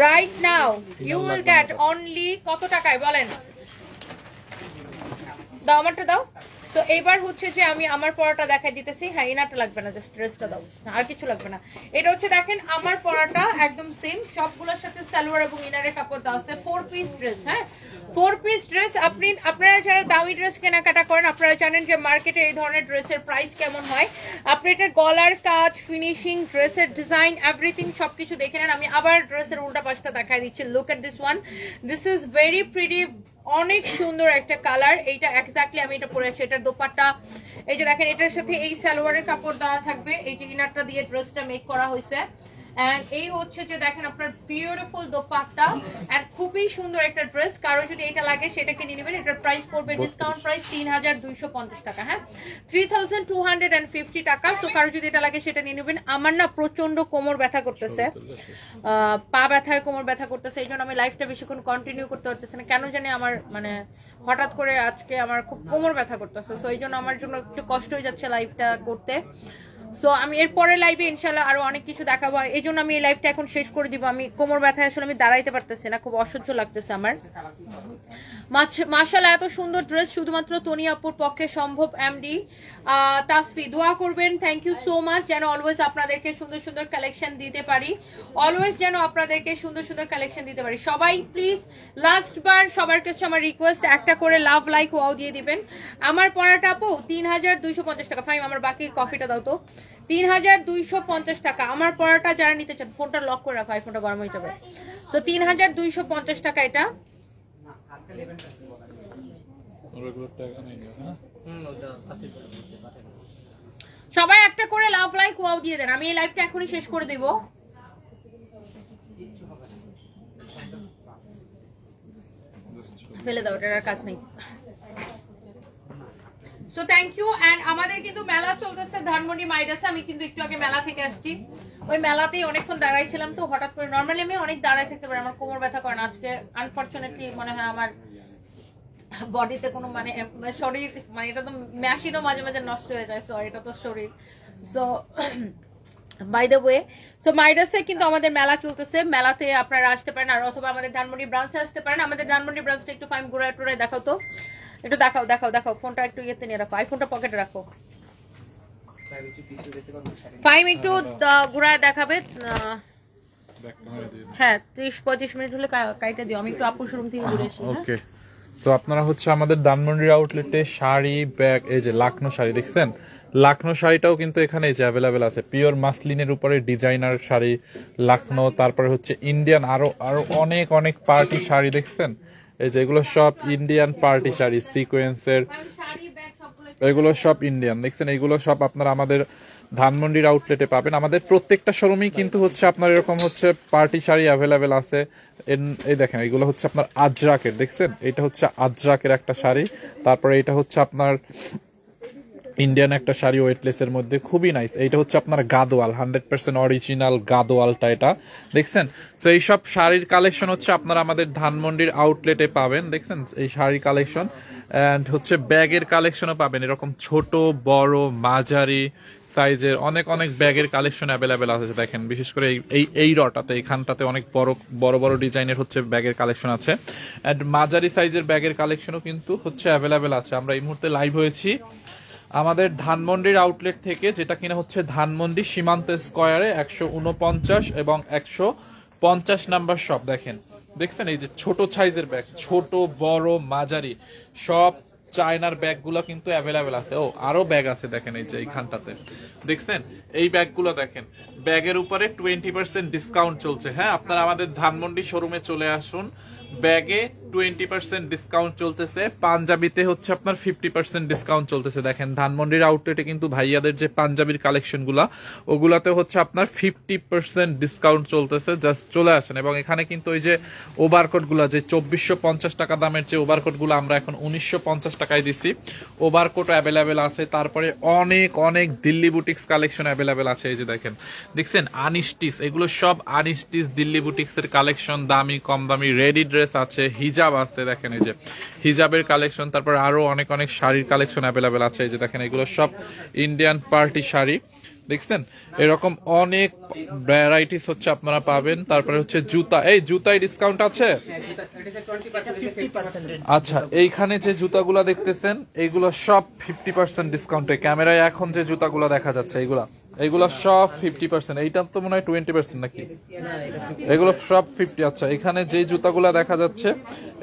right now. You will get only কত টাকায় বলেন? দাও, আমারটা দাও। তো এইবার হচ্ছে যে আমি আমার পরাটা দেখাই দিতেছি। হ্যাঁ, ইনারটা লাগবে না, জাস্ট ড্রেসটা দাও, আর কিছু লাগবে না। এটা হচ্ছে দেখেন আমার পরাটা একদম সেম, সবগুলোর সাথে সালোয়ার এবং ইনারের কাপড় দেওয়া আছে। 4 পিস ড্রেস। হ্যাঁ, 4 পিস ড্রেস। আপনারা যারা দামি ড্রেস কেনাকাটা করেন আপনারা জানেন যে মার্কেটে এই ধরনের ড্রেসের প্রাইস কেমন হয়। আপনি এটার গলার কাজ, ফিনিশিং, ড্রেসের ডিজাইন, এভরিথিং সবকিছু দেখে নেন। আমি আবার ড্রেসের উল্টা পাশটা দেখাই দিচ্ছি। Look at this one, this is very pretty, অনেক সুন্দর একটা কালার। এইটা এক্স্যাক্টলি আমি এটা পরে আছি। এটার দোপাট্টা এই যে দেখেন, এটার সাথে এই সালোয়ারের কাপড় দেওয়া থাকবে, এই যে ইনারটা দিয়ে ড্রেসটা মেক করা হয়েছে। এন্ড এই হচ্ছে যে দেখেন আপনার বিউটিফুল দোপাট্টা এন্ড খুবই সুন্দর একটা ড্রেস। কারো যদি এটা লাগে সেটাকে নিয়ে নেবেন। এটার প্রাইস পড়বে ডিসকাউন্ট প্রাইস ৩,২৫০ টাকা। হ্যাঁ, ৩,250 টাকা। সো কারো যদি এটা লাগে সেটা নিয়ে নেবেন। আমার না প্রচন্ড কোমর ব্যথা করতেছে, পা ব্যথায় কোমর ব্যথা করতেছে, এই জন্য আমি লাইফটা বেশিক্ষণ কন্টিনিউ করতে পারতেছি না। কেন জানি আমার মানে হঠাৎ করে আজকে আমার খুব কোমর ব্যথা করতেছে, সো এই জন্য আমার জন্য একটু কষ্ট হয়ে যাচ্ছে লাইফটা করতে। সো আমি এর পরের লাইভে ইনশাল্লাহ আরো অনেক কিছু দেখাবো, এই জন্য আমি এই লাইভটা এখন শেষ করে দিব। আমি কোমর ব্যথায় আসলে আমি দাঁড়াইতে পারতেছি না, খুব অসহ্য লাগতেছে আমার। মাশাআল্লাহ, এত সুন্দর ড্রেস শুধুমাত্র তনি আপুর পক্ষে সম্ভব। এমডি তাসফি, দোয়া করবেন। থ্যাংক ইউ সো মাচ, যেন অলওয়েজ আপনাদেরকে সুন্দর সুন্দর কালেকশন দিতে পারি, অলওয়েজ যেন আপনাদেরকে সুন্দর সুন্দর কালেকশন দিতে পারি। সবাই প্লিজ লাস্ট বার সবার কাছে আমার রিকোয়েস্ট, একটা করে লাভ লাইক ওয়াও দিয়ে দিবেন। আমার পড়াটা আপু ৩,২৫০ টাকা। ফাইম, আমার বাকি কফিটা দাও তো। ৩,২৫০ টাকা আমার পড়াটা যারা নিতে চান। ফোনটা লক করে রাখো, আইফোনটা গরম হয়ে যাবে। সো ৩,২৫০ টাকা এটা। সবাই একটা করে লাভ লাইক ওয়াও দিয়ে দেন, আমি এই লাইভটা এখনই শেষ করে দেব। ফেলে দাও, এটার আর কাজ নেই। So thank you. এন্ড আমাদের কিন্তু মেলা চলতেছে ধানমন্ডি মাইডাসে। আমি কিন্তু একটু আগে মেলা থেকে আসছি, ওই মেলাতেই অনেকক্ষণ দাঁড়াইছিলাম। তো হঠাৎ করে নর্মালি আমি অনেক দাঁড়াই থাকতে পারি, আমার কোমর ব্যথা করে না। আজকে আনফরচুনেটলি মনে হয় আমার বডিতে কোনো মানে শরীর মানে এটা তো মেশিনও মাঝে মাঝে নষ্ট হয়ে যায়, সো এটা তো শরীর। So by the way, so মাইডাসে কিন্তু আমাদের মেলা চলতেছে, মেলাতে আপনারা আসতে পারেন, আর অথবা আমাদের ধানমন্ডি ব্রাঞ্চে আসতে পারেন। আমাদের ধানমন্ডি ব্রাঞ্চটা একটু ফাইম ঘুরে টুরে দেখাও তো, একটু দেখাও দেখাও দেখাও। ফোনটা একটু ইয়েতে নিয়ে রাখো, আইফোনটা পকেটে রাখো। ফাইম একটু ঘুরায় দেখাবে। হ্যাঁ, 30-35 মিনিট হলে কাইটা দিও, আমি একটু আপুর শোরুম থেকে ঘুরে আসি। ওকে, তো আপনারা হচ্ছে আমাদের ধানমন্ডির আউটলেটে শাড়ি, ব্যাগ, এই যে লাখনো শাড়ি দেখছেন, লাখনো শাড়িটাও কিন্তু এখানে এই যে অ্যাভেলেবেল আছে। পিওর মাসলিনের উপরে ডিজাইনার শাড়ি লাখনো, তারপরে হচ্ছে ইন্ডিয়ান আরো আরো অনেক অনেক পার্টি শাড়ি দেখছেন, এই যে এগুলো সব ইন্ডিয়ান পার্টি শাড়ি, সিকোয়েন্সের, এগুলো সব ইন্ডিয়ান দেখছেন। এইগুলো সব আপনারা আমাদের ধানমন্ডির আউটলেটে পাবেন। আমাদের প্রত্যেকটা শোরুমেই কিন্তু হচ্ছে আপনার এরকম হচ্ছে পার্টি শাড়ি অ্যাভেলেবেল আছে। এই দেখেন, এগুলো হচ্ছে আপনার আজরাকের, দেখছেন এটা হচ্ছে আজরাকের একটা শাড়ি। তারপরে এটা হচ্ছে আপনার ইন্ডিয়ান একটা শাড়ি ওয়েটলেসের মধ্যে, খুবই নাইস। এইটা হচ্ছে আপনার গাদোয়াল, 100% অরিজিনাল গাদোয়ালটা এটা দেখছেন। তো এইসব শাড়ির কালেকশন হচ্ছে আপনারা আমাদের ধানমন্ডির আউটলেটে পাবেন, দেখছেন এই শাড়ির কালেকশন। অ্যান্ড হচ্ছে ব্যাগের কালেকশনও পাবেন, এরকম ছোট বড় মাঝারি সাইজের অনেক অনেক ব্যাগের কালেকশন অ্যাভেলেবেল আছে। দেখেন বিশেষ করে এই রটাতে, এইখানটাতে অনেক বড় বড় ডিজাইনের হচ্ছে ব্যাগের কালেকশন আছে। অ্যান্ড মাঝারি সাইজের ব্যাগের কালেকশনও কিন্তু হচ্ছে অ্যাভেলেবেল আছে। আমরা এই মুহূর্তে লাইভ হয়েছি আমাদের ধানমন্ডির আউটলেট থেকে, যেটা কিনা হচ্ছে ধানমন্ডি সীমান্ত স্কয়ারে 149 এবং 150 নাম্বার শপ। দেখেন দেখছেন এই যে ছোট সাইজের ব্যাগ, ছোট বড় মাঝারি সব চায়নার ব্যাগগুলো কিন্তু অ্যাভেলেবেল আছে। ও আরো ব্যাগ আছে দেখেন এই যে এইখানটাতে দেখছেন, এই ব্যাগগুলো দেখেন, ব্যাগের উপরে 20% ডিসকাউন্ট চলছে। হ্যাঁ, আপনারা আমাদের ধানমন্ডি শোরুমে চলে আসুন, ব্যাগে 20% ডিসকাউন্ট চলতেছে, পাঞ্জাবিতে হচ্ছে আপনার 50% ডিসকাউন্ট চলতেছে। দেখেন ধানমন্ডির আউটলেটে কিন্তু ভাইয়াদের যে পাঞ্জাবির কালেকশন গুলা ওগুলাতে হচ্ছে আপনার 50% ডিসকাউন্ট চলতেছে, জাস্ট চলে আসেন। এবং এখানে কিন্তু ওই যে ওভারকোট গুলা, যে 2450 টাকা দামের যে ওভারকোট গুলো আমরা এখন 1950 টাকায় দিচ্ছি, ওভারকোট অ্যাভেলেবেল আছে। তারপরে অনেক অনেক দিল্লি বুটিক্স কালেকশন অ্যাভেলেবেল আছে। এই যে দেখেন, দেখছেন আনস্টিচ, এগুলো সব আনস্টিচ দিল্লি বুটিক্স এর কালেকশন, দামি কম দামি রেডি ড্রেস আছে, হিজাব আছে, দেখেন এই যে হিজাবের কালেকশন, তারপর আরো অনেক অনেক শাড়ির কালেকশন অ্যাভেলেবেল আছে। এই যে দেখেন, এগুলো সব ইন্ডিয়ান পার্টি শাড়ি, দেখছেন এরকম অনেক ভ্যারাইটিস হচ্ছে আপনারা পাবেন। তারপরে হচ্ছে জুতা, এই জুতায় ডিসকাউন্ট আছে। আচ্ছা, এইখানে যে জুতাগুলা দেখতেছেন এইগুলো সব 50% ডিসকাউন্টে, ক্যামেরায় এখন যে জুতাগুলো দেখা যাচ্ছে এইগুলো সব 50%। এইটা তো মনে হয় 20% নাকি, এগুলো সব 50। আচ্ছা, এখানে যে জুতাগুলো দেখা যাচ্ছে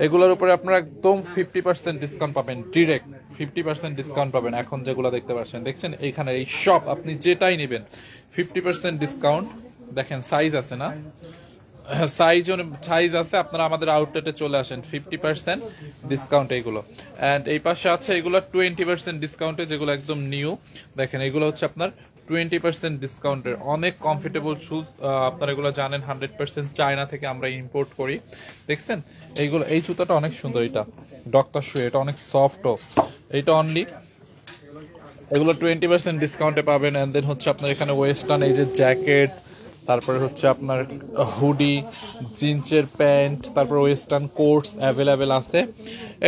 এগুলোর উপরে আপনারা একদম 50% ডিসকাউন্ট পাবেন, ডিরেক্ট 50% ডিসকাউন্ট পাবেন। এখন যেগুলো দেখতে পাচ্ছেন, দেখছেন এইখানে এই সব আপনি যেটাই নেবেন 50% ডিসকাউন্ট। দেখেন সাইজ আছে না, সাইজ আছে, আপনারা আমাদের আউটলেটে চলে আসেন, 50% ডিসকাউন্ট এইগুলো। এন্ড এই পাশে আছে এগুলো 20% ডিসকাউন্টে, যেগুলো একদম নিউ। দেখেন এগুলো হচ্ছে আপনার 20% ডিসকাউন্টের অনেক কমফোর্টেবল শুজ। আপনারা এগুলো জানেন 100% চায়না থেকে আমরা ইম্পোর্ট করি। দেখছেন এইগুলো, এই জুতাটা অনেক সুন্দর, এটা ডক্টর শু, এটা অনেক সফটও, এইটা অনলি এগুলো 20% ডিসকাউন্টে পাবেন। এন্ড দেন হচ্ছে আপনার এখানে ওয়েস্টার্ন এই যে জ্যাকেট, তারপরে হচ্ছে আপনার হুডি, জিন্সের প্যান্ট, তারপর ওয়েস্টার্ন কোটস অ্যাভেলেবেল আছে।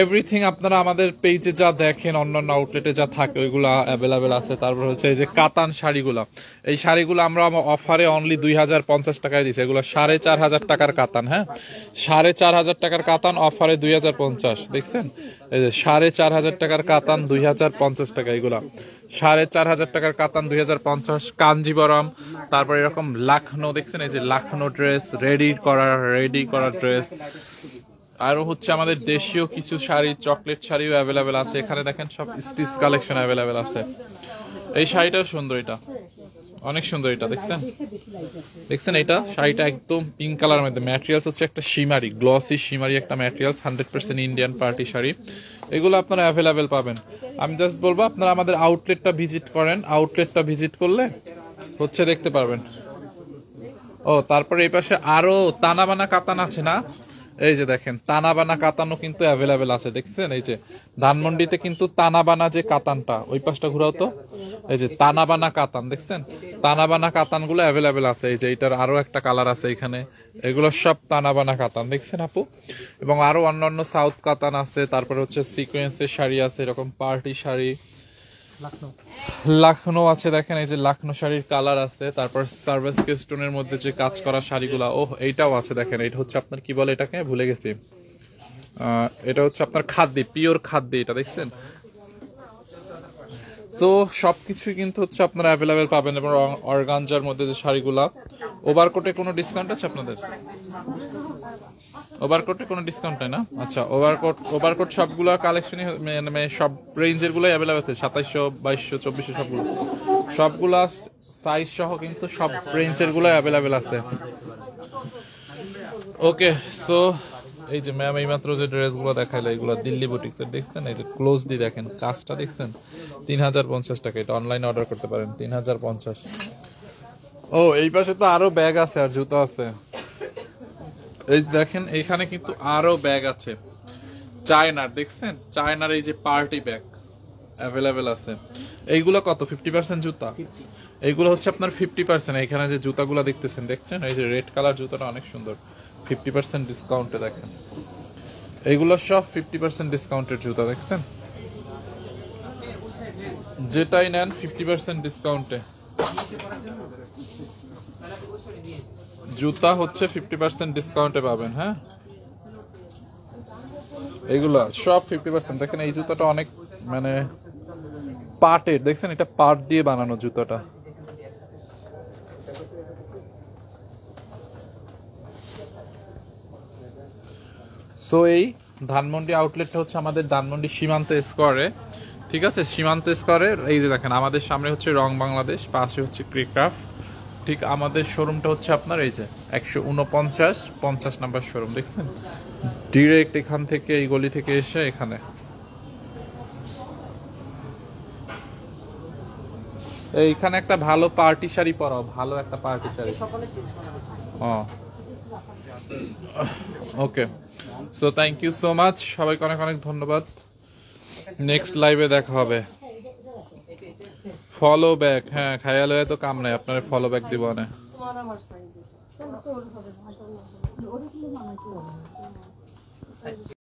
এভরিথিং আপনারা আমাদের পেজে যা দেখেন, অন্যান্য আউটলেটে যা থাকে ওইগুলো অ্যাভেলেবেল আছে। তারপর হচ্ছে এই যে কাতান শাড়িগুলো, এই শাড়িগুলো আমরা অফারে অনলি 2050 টাকায় দিচ্ছি। এগুলো 4500 টাকার কাতান, হ্যাঁ 4500 টাকার কাতান, অফারে 2050। দেখছেন এই যে 4500 টাকার কাতান 2050 টাকা, এগুলা 4500 টাকার কাতান 2050। কাঞ্জিবরম, তারপর এরকম লাখনো, দেখছেন এই যে লাখনো ড্রেস, রেডি করা ড্রেস। আরো হচ্ছে আমাদের দেশীয় কিছু শাড়ি, চকলেট শাড়িও অ্যাভেলেবেল আছে। এখানে দেখেন সব স্টিচ কালেকশন অ্যাভেলেবেল আছে। এই শাড়িটাও সুন্দর, এটা অনেক সুন্দর, এটা দেখছেন এটা শাড়িটা একদম পিঙ্ক কালার মধ্যে, ম্যাটেরিয়ালস হচ্ছে একটা শিমারি, গ্লসি শিমারি একটা ম্যাটেরিয়ালস, 100% ইন্ডিয়ান পার্টি শাড়ি। এগুলো আপনারা অ্যাভেলেবেল পাবেন। আমি জাস্ট বলবো আপনারা আমাদের আউটলেটটা ভিজিট করেন, আউটলেটটা ভিজিট করলে হচ্ছে দেখতে পারবেন। ও তারপরে এই পাশে আরো তানাবানা কাতান আছে না, এই যে দেখেন তানাবানা কাতানও কিন্তু অ্যাভেলেবেল আছে। দেখছেন এই যে ধানমন্ডিতে কিন্তু তানাবানা যে কাতানটা, ওই পাশটা ঘুরাও তো, এই যে তানাবানা কাতান, দেখছেন তানাবানা কাতান গুলো অ্যাভেলেবেল আছে। এই যে এটার আরো একটা কালার আছে এখানে, এগুলো সব তানাবানা কাতান, দেখছেন আপু। এবং আরো অন্যান্য সাউথ কাতান আছে, তারপরে হচ্ছে সিকোয়েন্সের শাড়ি আছে, এরকম পার্টি শাড়ি, লাখনো আছে, দেখেন এই যে লাখনো শাড়ির কালার আছে। তারপর সার্ভিস স্টোনের মধ্যে যে কাজ করা শাড়িগুলা, ও এইটাও আছে। দেখেন এটা হচ্ছে আপনার কি বলে এটাকে, ভুলে গেছি, এটা হচ্ছে আপনার খাদ্যি, পিওর খাদ্যি, এটা দেখছেন। তো সবকিছুই কিন্তু হচ্ছে আপনারা অ্যাভেলেবেল পাবেন। এবং অর্গানজার মধ্যে যে শাড়িগুলা, ওভারকোটে কোনো ডিসকাউন্ট আছে আপনাদের? ওভারকোটে কোনো ডিসকাউন্ট নাই না? আচ্ছা, ওভারকোট সবগুলো কালেকশনই মানে সব রেঞ্জের গুলোই অ্যাভেলেবল আছে, 2700, 2200, 2400 সবগুলা সাইজ সহ কিন্তু সব রেঞ্জের গুলো অ্যাভেলেবল আছে। ওকে, সো এই যে ম্যাম এইমাত্র যে ড্রেসগুলো দেখাইলো এগুলো দিল্লি বুটিক্সের, দেখছেন এই যে ক্লোজলি দেখেন কাজটা, দেখছেন 3050 টাকা, এটা অনলাইনে অর্ডার করতে পারেন 3050। ও এই পাশে তো আরো ব্যাগ আছে আর জুতো আছে, এই দেখেন এইখানে কিন্তু আরো ব্যাগ আছে চায়নার, দেখছেন চায়নার এই যে পার্টি ব্যাগ অ্যাভেলেবেল আছে। এইগুলো কত? 50% জুতা, এইগুলো হচ্ছে আপনার 50%। এখানে যে জুতাগুলো দেখতেছেন, দেখছেন এই যে রেড কালার জুতাটা অনেক সুন্দর, 50% ডিসকাউন্টে। দেখেন এইগুলো সব 50% ডিসকাউন্টের জুতা, দেখছেন যেটাই নেন 50% ডিসকাউন্টে। জুতা হচ্ছে 50% ডিসকাউন্টে পাবেন। হ্যাঁ, এইগুলা সব 50%। দেখেন এই জুতাটা অনেক মানে পাটের, দেখছেন এটা পাট দিয়ে বানানো জুতাটা। সো এই ধানমন্ডি আউটলেটটা হচ্ছে আমাদের ধানমন্ডি সীমান্ত স্কোয়ারে, ঠিক আছে? সীমান্ত স্কোয়ারের এই যে দেখেন আমাদের সামনে হচ্ছে রং বাংলাদেশ, পাশে হচ্ছে ক্রিক্রাফট। ঠিক আমাদের শোরুমটা হচ্ছে আপনার এই যে 149 নাম্বার শোরুম, দেখছেন? ডিরেক্ট এখান থেকে এই গলি থেকে এসে এখানে। এইখানে একটা ভালো পার্টি শাড়ি পরাও, ভালো একটা party sari. Okay, so thank you so much, সবাইকে অনেক অনেক ধন্যবাদ। নেক্সট লাইভে দেখা হবে। ফলো ব্যাক, হ্যাঁ খায়াল হয়ে তো কাম নাই, আপনার ফলো ব্যাক দিব না।